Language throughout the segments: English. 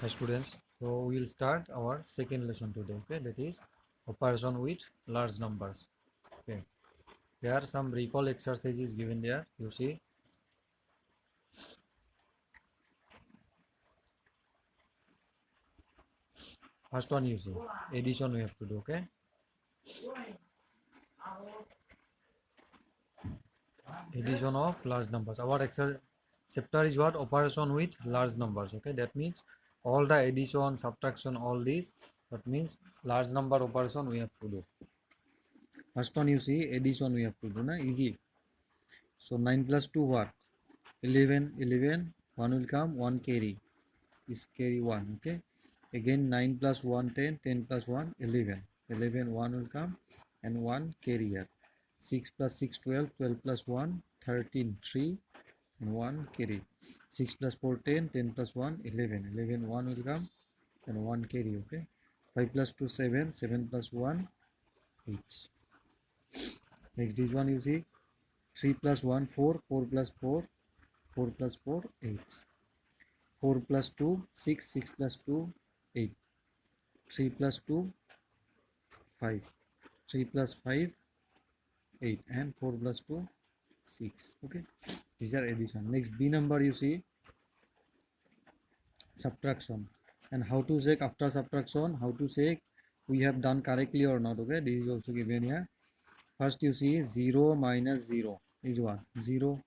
Hi students, so we will start our second lesson today. Okay, that is operation with large numbers. Okay, there are some recall exercises given there. You see, first one you see addition we have to do. Okay, addition of large numbers. Our exercise chapter is what? Operation with large numbers. Okay, that means all the addition, subtraction, all these. That means large number operation we have to do. First one you see addition we have to do. Na easy. So 9 plus 2 what? 11, 11, 1 will come, 1 carry, is carry 1, okay. Again 9 plus 1, 10, 10 plus 1, 11, 11, 1 will come and 1 carry here. 6 plus 6, 12, 12 plus 1, 13, 3 and 1 carry. 6 plus 4, 10, 10 plus 1, 11, 11, 1 will come and 1 carry, okay. 5 plus 2, 7, 7 plus 1, 8. Next this one you see 3 plus 1, 4, 4 plus 4, 4 plus 4, 8. 4 plus 2, 6, 6 plus 2, 8. 3 plus 2, 5. 3 plus 5, 8. And 4 plus 2, 6. Okay. These are addition. Next B number you see subtraction. And how to check after subtraction, how to check we have done correctly or not. Okay. This is also given here. First you see 0 minus 0 is what? 0.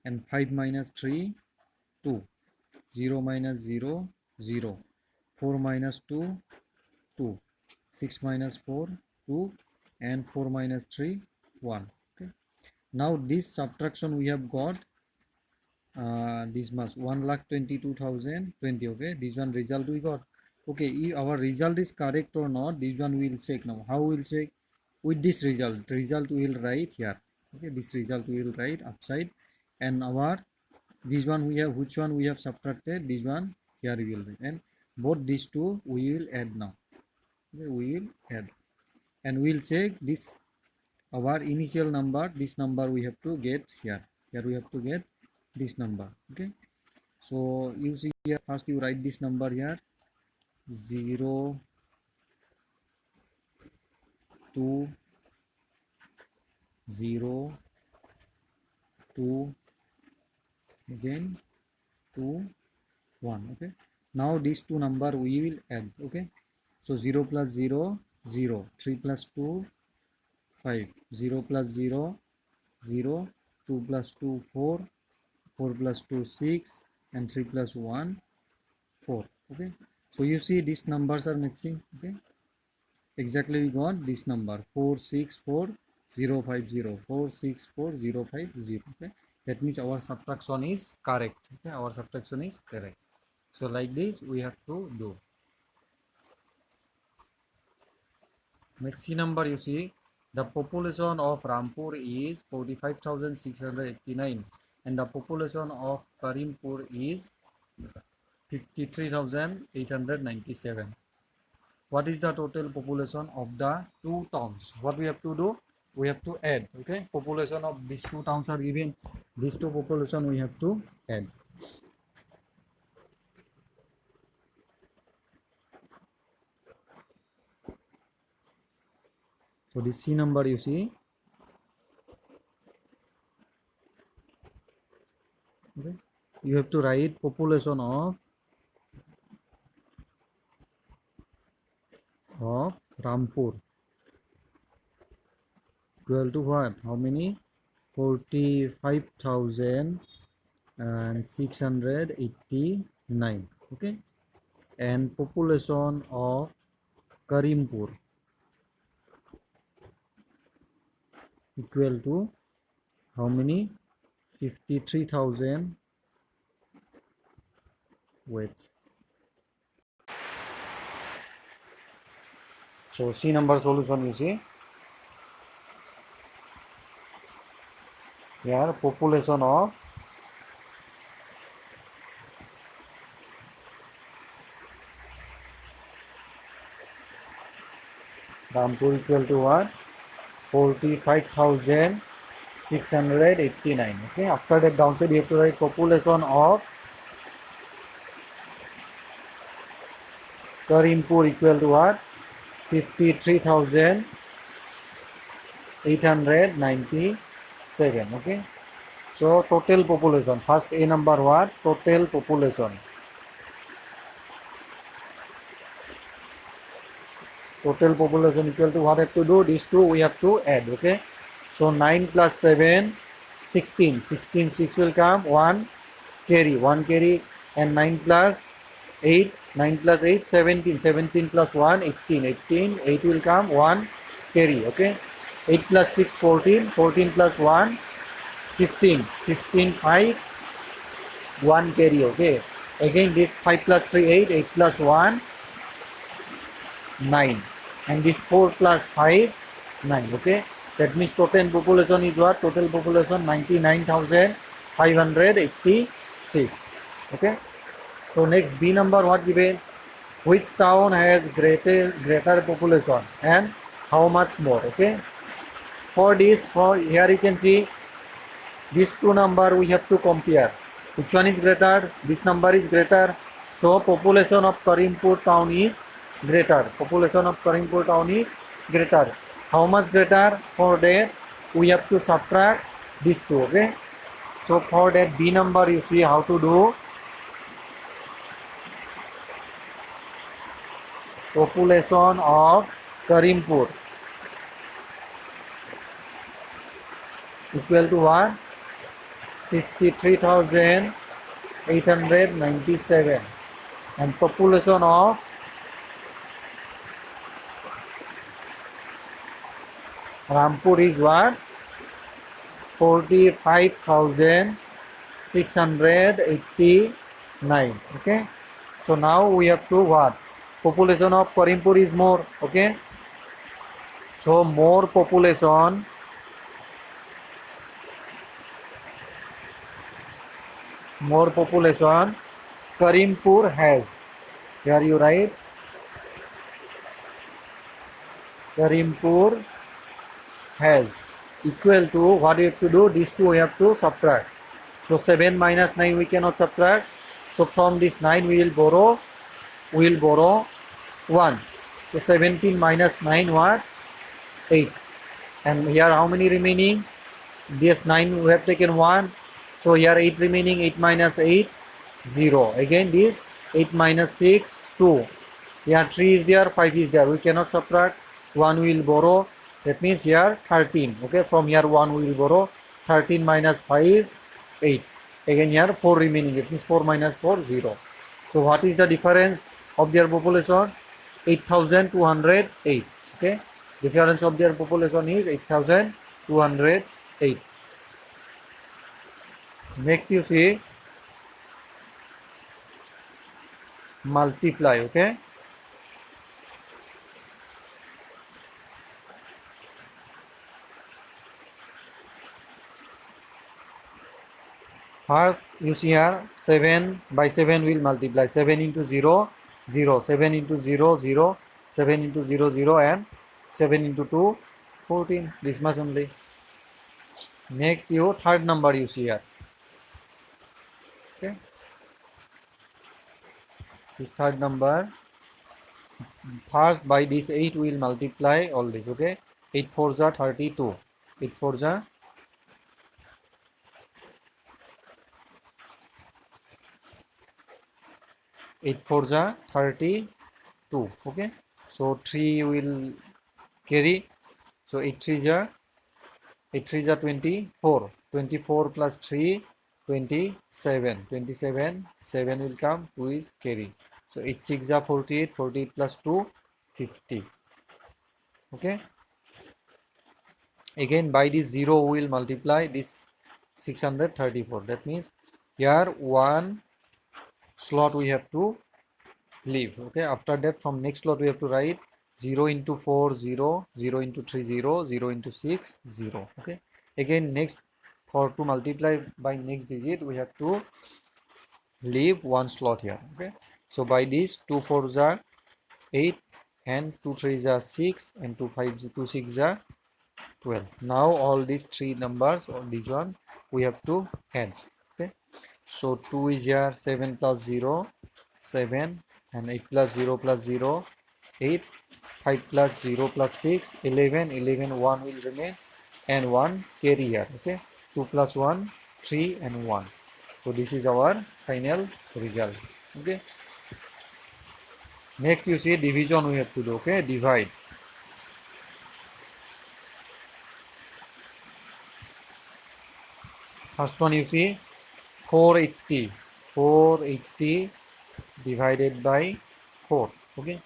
And 5 minus 3, 2. 0 minus 0, 0. 4 minus 2, 2. 6 minus 4, 2. And 4 minus 3, 1. Okay. Now this subtraction we have got this much 1,22,020. Okay. This one result we got. Okay. If our result is correct or not, this one we will check now. How we will check? With this result. Result we will write here. Okay. This result we will write upside. And our this one we have, which one we have subtracted, this one here we will write, and both these two we will add now. Okay, we will add and we will check this our initial number, this number we have to get here we have to get this number. Okay, so you see here, first you write this number here 0 2 0 2 again 2 1. Okay, now these two number we will add. Okay, so 0 plus 0, 0. 3 plus 2, 5. 0 plus 0, 0. 2 plus 2, 4. 4 plus 2, 6. And 3 plus 1, 4. Okay, so you see these numbers are matching. Okay, exactly we got this number 464,050. 464,050. Okay, that means our subtraction is correct. Okay, our subtraction is correct. So like this we have to do. Next C number you see the population of Rampur is 45,689 and the population of Karimpur is 53,897. What is the total population of the two towns? What we have to do? We have to add. Okay, population of these two towns are given. These two population we have to add. So this C number you see. Okay, you have to write population of Rampur equal to what? How many? 45,689. Okay, and population of Karimpur equal to how many? 53,000. Wait. So C number solution you see. Here population of Rampur equal to what? 45,689. Okay, after that downside you have to write population of Karimpur equal to what? 53,897. Okay. So total population. First A number what? Total population. Total population equal to what have to do? These two we have to add. Okay. So 9 plus 7, 16. 16, 6 will come. 1 carry. 1 carry. And 9 plus 8. 9 plus 8, 17. 17 plus 1, 18. 18. 8 will come. 1 carry. Okay. 8 plus 6, 14. 14 plus 1, 15. 15, 5. 1 carry. Okay. Again this 5 plus 3, 8. 8 plus 1, 9. And this 4 plus 5, 9. Okay. That means total population is what? Total population 99,586. Okay. So next B number what given? Which town has greater population and how much more? Okay. For this, for here you can see these two number we have to compare. Which one is greater? This number is greater. So population of Karimpur town is greater. Population of Karimpur town is greater. How much greater? For that we have to subtract these two. Okay. So for that B number you see how to do. Population of Karimpur equal to what? 53,897. And population of Rampur is what? 45,689. Okay. So now we have to what? Population of Karimpur is more. Okay. So more population Karimpur has. Here you write Karimpur has equal to what you have to do? These two we have to subtract. So 7 minus 9 we cannot subtract. So from this 9 we will borrow 1. So 17 minus 9 what? 8. And here how many remaining? This 9 we have taken 1. So here 8 remaining. 8 minus 8, 0. Again this 8 minus 6, 2. Here 3 is there, 5 is there. We cannot subtract. 1 we will borrow. That means here 13. Okay, from here 1 we will borrow. 13 minus 5, 8. Again here 4 remaining. It means 4 minus 4, 0. So what is the difference of their population? 8,208. Okay, difference of their population is 8,208. Next you see multiply. Okay, first you see here 7 by 7 will multiply. 7 into 0, 0. 7 into 0, 0. 7 into 0, 0. And 7 into 2, 14. This much only. Next you third number you see here. Okay, this third number, first by this 8 will multiply all this. Okay, 8 4s are 32. 8 4s are 8 4s are 32. Okay, so 3 will carry. So 8 3s are 24. 24 plus 3, 27. 27. 7 will come. 2 is carry. So 8 6 are 48. 48 plus 2, 50. Okay. Again by this 0 we will multiply this 634. That means here one slot we have to leave. Okay. After that from next slot we have to write 0 into 4, 0. 0 into 3, 0. 0 into 6, 0. Okay. Again next, for to multiply by next digit we have to leave one slot here. Okay, so by this 2 4s are 8 and 2 3s are 6 and 2 5s 2 6 are 12. Now all these three numbers or this one we have to add. Okay, so 2 is here, 7 plus 0, 7. and 8 plus 0 plus 0, 8, 5 plus 0 plus 6, 11, 11, 1 will remain, and 1 carry here, okay, 2 plus 1, 3 and 1. So this is our final result, okay. Next you see division we have to do, okay, divide. First one you see 480, 480 divided by 4, okay.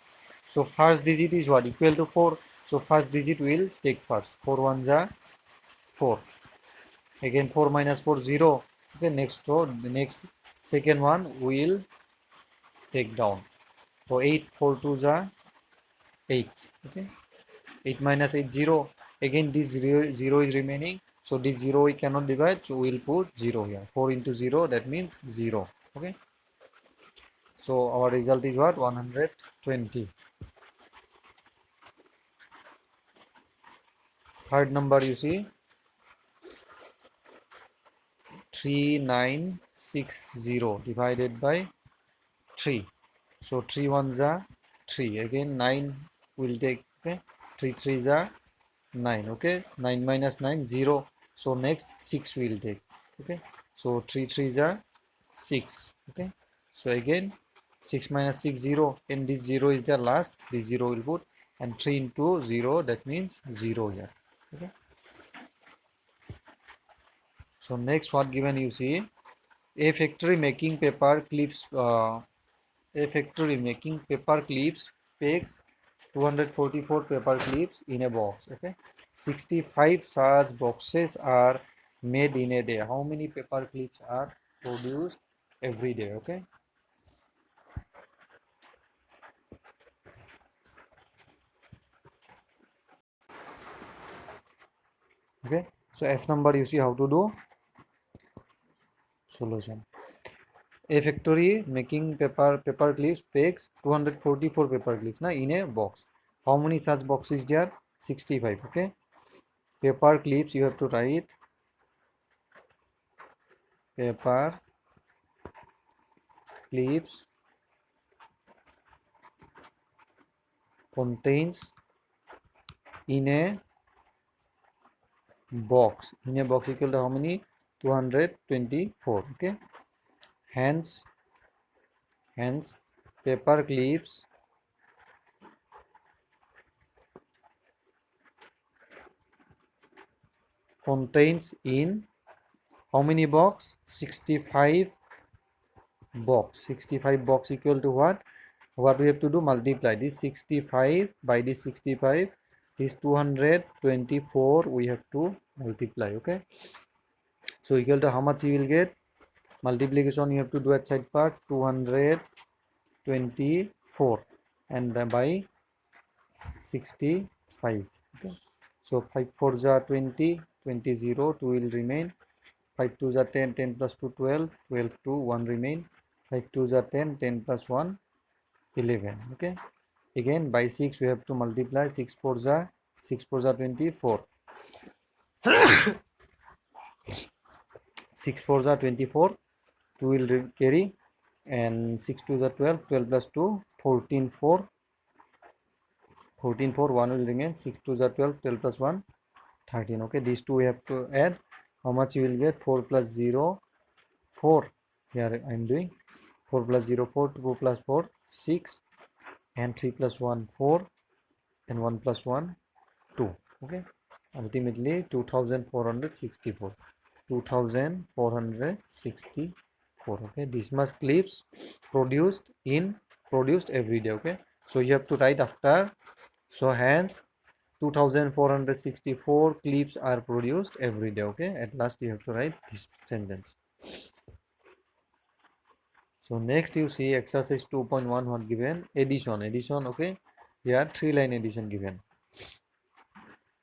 So first digit is what, equal to 4. So first digit will take first. 4 ones are 4. Again 4 minus 4 0. Okay, next row, the next second one will take down. So 8 4 twos are 8. Okay, 8 minus 8 0. Again this 0 is remaining. So this 0 we cannot divide. So we'll put 0 here. 4 into 0, that means 0. Okay. So our result is what? 120. Third number you see 3960 divided by 3. So 3 ones are 3. Again 9 will take, okay. 3 threes are 9. Okay. 9 minus 9 0. So next 6 will take. Okay. So 3 threes are 6. Okay. So again 6 minus 6 0, and this 0 is the last. This 0 will put, and 3 into 0, that means 0 here. Okay. So next what given you see, a factory making paper clips packs 244 paper clips in a box. Okay, 65 such boxes are made in a day. How many paper clips are produced every day? Okay, okay. So F number you see how to do solution. A factory making paper clips packs 244 paper clips na in a box. How many such boxes there? 65. Okay, paper clips you have to write paper clips contains in a box equal to how many? 224. Okay, hence paper clips contains in how many box? 65 box. 65 box equal to what we have to do? Multiply this 65 by this 65, this 224 we have to multiply. Okay, so equal to how much you will get? Multiplication you have to do at side part, 224 and by 65. Okay, so 5 4s are 20, 20 0, 2 will remain. 5 2s are 10, 10 plus 2 12, 12 2 1 remain. 5 2s are 10, 10 plus 1 11. Okay, again by 6 we have to multiply. 6 4s are 24. 6 4s are 24, 2 will carry, and 6 2s are 12, 12 plus 2 14 4, 14 4, 1 will remain. 6 2s are 12, 12 plus 1 13. Okay, these two we have to add. How much you will get? 4 plus 0 4. Here I am doing 4 plus 0 4, 2 plus 4 6, and 3 plus 1 4, and 1 plus 1 2. Okay, ultimately 2464. 2464. Okay, this much clips produced every day. Okay, so you have to write after. So hence 2464 clips are produced every day. Okay, at last you have to write this sentence. So next you see exercise 2.1 what given? Addition. Okay, here 3-line addition given.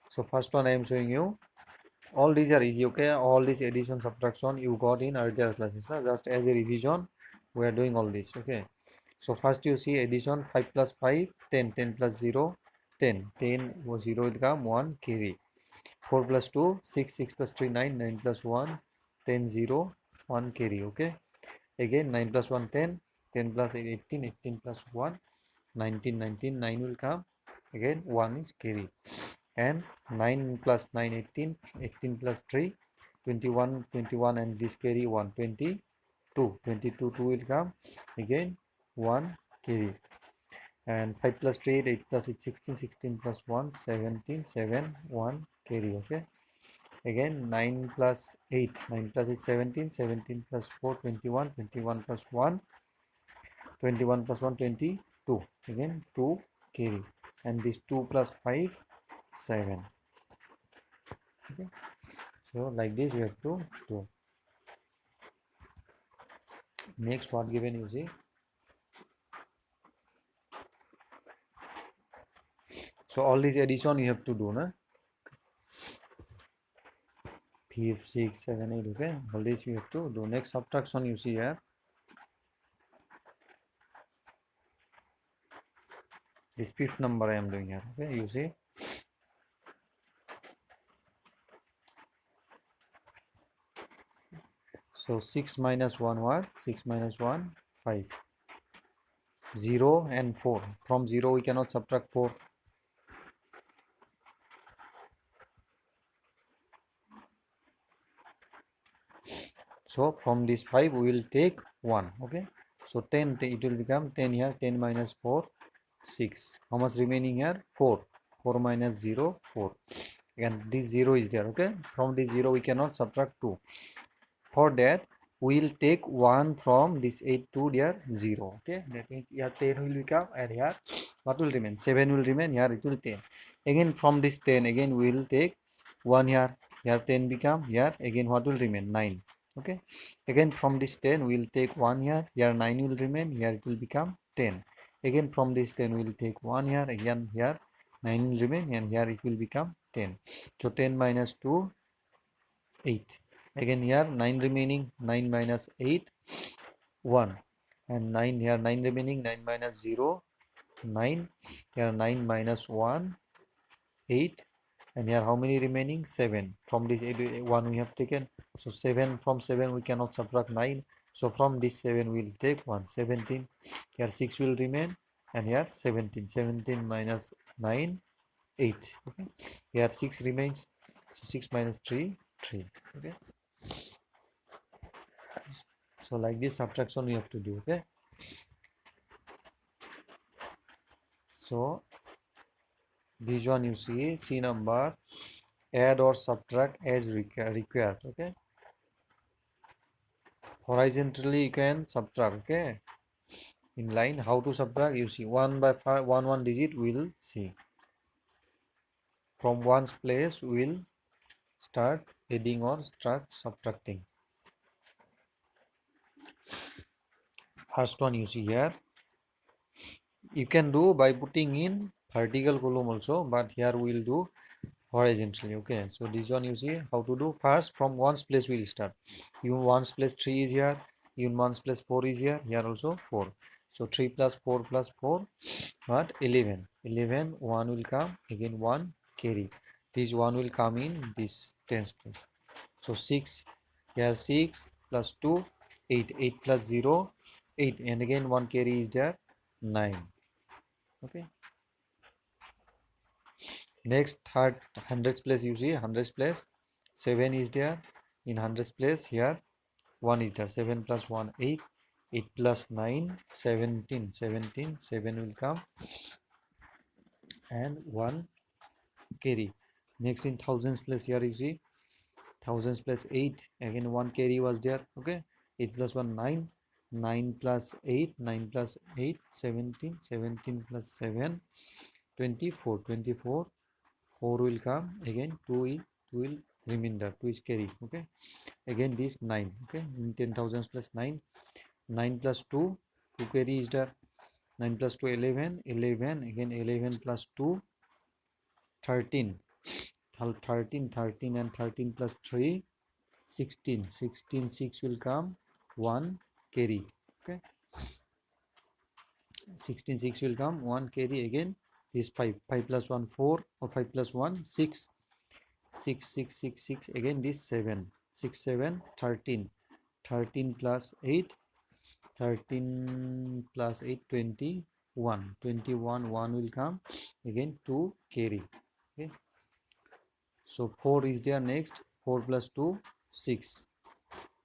So first one I am showing you. All these are easy. Okay, all this addition subtraction you got in earlier classes. Just as a revision we are doing all this. Okay, so first you see addition. 5 plus 5 10, 10 plus 0 10, 10 was 0 will come 1 carry. 4 plus 2 6, 6 plus 3 9, 9 plus 1 10 0 1 carry. Okay, again 9 plus 1 10, 10 plus 8 18, 18 plus 1 19, 19, 9 will come, again 1 is carry, and 9 plus 9 18, 18 plus 3 21, 21, and this carry 1 22, 22 2 will come, again 1 carry, and 5 plus 3 8, 8 plus 8 16, 16 plus 1 17, 7 1 carry. Okay, again 9 plus 8, 9 plus 8 17, 17 plus 4 21, 21 plus 1 21 plus 1 22, again 2 carry, and this 2 plus 5 7. Okay, so like this you have to do. Next, what given you see, so all this addition you have to do, na 5 6 7 8. Okay, all this you have to do. Next, subtraction you see here, this fifth number I am doing here. Okay, you see, so 6 minus 1 what, 6 minus 1 5, 0 and 4. From 0 we cannot subtract 4. So from this 5 we will take 1. Okay, so 10, it will become 10 here, 10 minus 4 6. How much remaining here? 4. 4 minus 0 4, and this 0 is there. Okay, from this 0 we cannot subtract 2. For that we will take 1 from this 8 to their 0. Okay, that means here 10 will become, and here what will remain? 7 will remain, here it will 10. Again from this 10, again we will take 1 here, 10 become, here again what will remain? 9. Okay, again from this 10 we will take 1 here 9 will remain, here it will become 10. Again from this 10 we will take 1 here, again here 9 will remain, and here it will become 10. So 10 minus 2 8. Again here 9 remaining, 9 minus 8 1, and 9 here 9 remaining, 9 minus 0 9, here 9 minus 1 8, and here how many remaining? 7. From this 8, 1 we have taken, so 7, from 7 we cannot subtract 9, so from this 7 we will take 1 17. Here 6 will remain, and here 17. 17 minus 9 8. Okay, here 6 remains, so 6 minus 3 3. Okay, so like this subtraction we have to do. Okay, so this one you see, C number, add or subtract as required. Okay, horizontally you can subtract. Okay, in line how to subtract, you see 1 by 5, 1 digit will see, from one's place will start adding or start subtracting. First one you see here, you can do by putting in vertical column also, but here we will do horizontally. Okay, so this one you see how to do. First from ones place we will start. You ones place 3 is here, you ones place 4 is here, here also 4. So 3 plus 4 plus 4 what, 11. 11 1 will come, again 1 carry, this 1 will come in this tens place. So 6, here 6 plus 2 8, 8 plus 0 8, and again 1 carry is there 9. Okay, next third hundreds place you see, hundreds place 7 is there, in hundreds place here 1 is there, 7 plus 1 8, 8 plus 9 17, 17 7 will come, and 1 carry. Next in thousands place here you see, thousands plus 8, again 1 carry was there. Okay, 8 plus 1 9, 9 plus 8, 9 plus 8 17, 17 plus 7 24, 24 4 will come, again 2 will remainder, 2 is carry. Okay, again this 9. Okay, in 10,000 plus 9, 9 plus 2 2 carry is there, 9 plus 2 11, 11 again 11 plus 2 13, 13 13, and 13 plus 3 16, 16 6 will come, 1 carry. Okay, 16 6 will come, 1 carry, again this 5 5 plus 1 4, or 5 plus 1 6, 6 6 6 6, again this 7 6 7 13, 13 plus 8 13 plus 8, 21. 21, 1 will come. Again 2 carry. Okay. So 4 is there next. 4 plus 2, 6.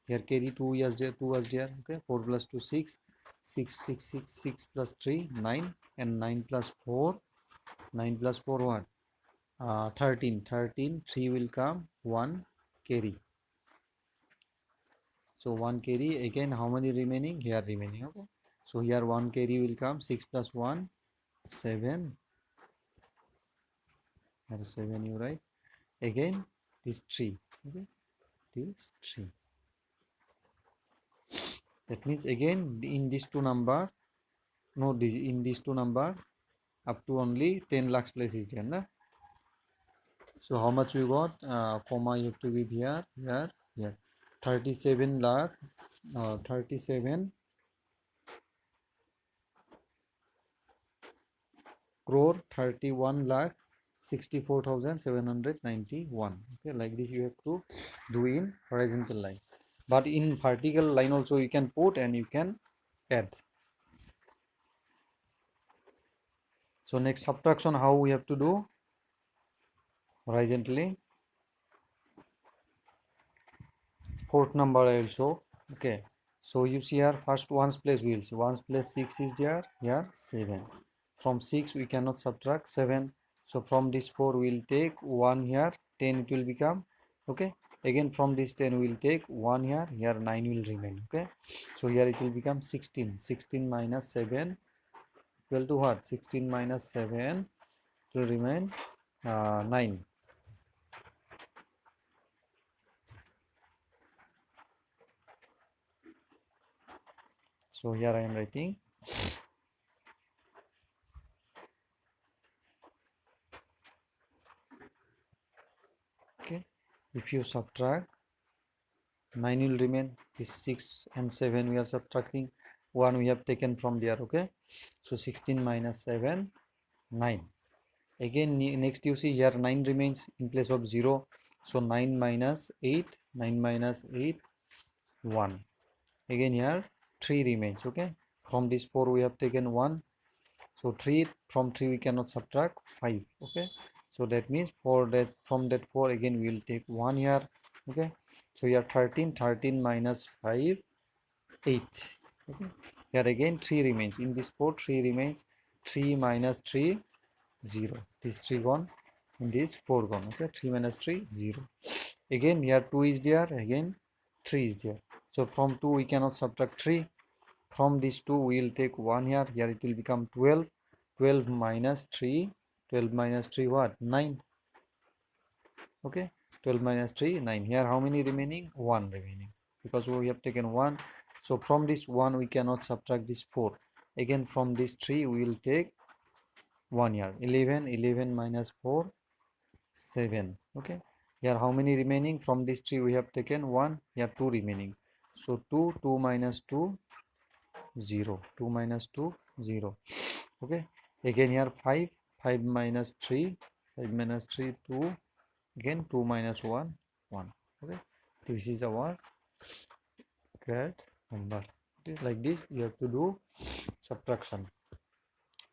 Here carry 2 is there, 2 was there. Okay. 4 plus 2, 6. 6 plus 3, 9. And 9 plus 4. 9 plus 4 what? 13. 13. 3 will come. 1 carry. So 1 carry. Again how many remaining? Here remaining. Okay. So here 1 carry will come. 6 plus 1, 7. Here 7 you write. Again this 3. Okay. This 3. That means again in these two number, no, this in these two number up to only 10 lakhs place is there, na? So how much we got? Comma you have to give here, here, here. 37 lakh, 37 crore 31 lakh 64,791. Okay, like this you have to do in horizontal line, but in vertical line also you can put and you can add. So next subtraction, how we have to do horizontally. Fourth number I will show. Okay, so you see here first ones place we will see. Ones place 6 is there, here 7. From 6 we cannot subtract 7, so from this 4 we will take 1 here, 10 it will become. Okay, again from this 10 we will take 1 here, here 9 will remain. Okay, so here it will become 16. 16 minus 7 equal to what? 16 minus 7 will remain 9. So here I am writing. Okay, if you subtract, 9 will remain. This 6 and 7 we are subtracting, 1 we have taken from there. Okay, so 16 minus 7, 9. Again next you see here 9 remains in place of 0, so 9 minus 8, 9 minus 8, 1. Again here 3 remains. Okay, from this 4 we have taken 1, so 3, from 3 we cannot subtract 5. Okay, so that means for that, from that 4 again we will take 1 here. Okay, so here 13, 13 minus 5, 8. Okay, here again 3 remains in this 4, 3 remains. 3 minus 3, 0. This 3 gone, in this 4 gone. Okay, 3 minus 3, 0. Again here 2 is there, again 3 is there, so from 2 we cannot subtract 3. From this 2 we will take 1 here, here it will become 12. 12 minus 3, 12 minus 3 what? 9. Okay, 12 minus 3, 9. Here how many remaining? 1 remaining, because we have taken 1. So from this 1 we cannot subtract this 4. Again from this 3 we will take 1 here. 11, 11 minus 4, 7. Okay, here how many remaining? From this 3 we have taken 1, here 2 remaining, so 2, 2 minus 2, 0. 2 minus 2, 0. Okay, again here 5, 5 minus 3, 5 minus 3, 2. Again 2 minus 1, 1. Okay, this is our correct number. Okay, like this you have to do subtraction.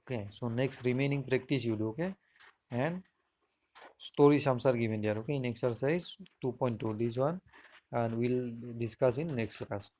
Okay, so next remaining practice you do. Okay, and story sums are given there. Okay, in exercise 2.2, this one, and we'll discuss in next class.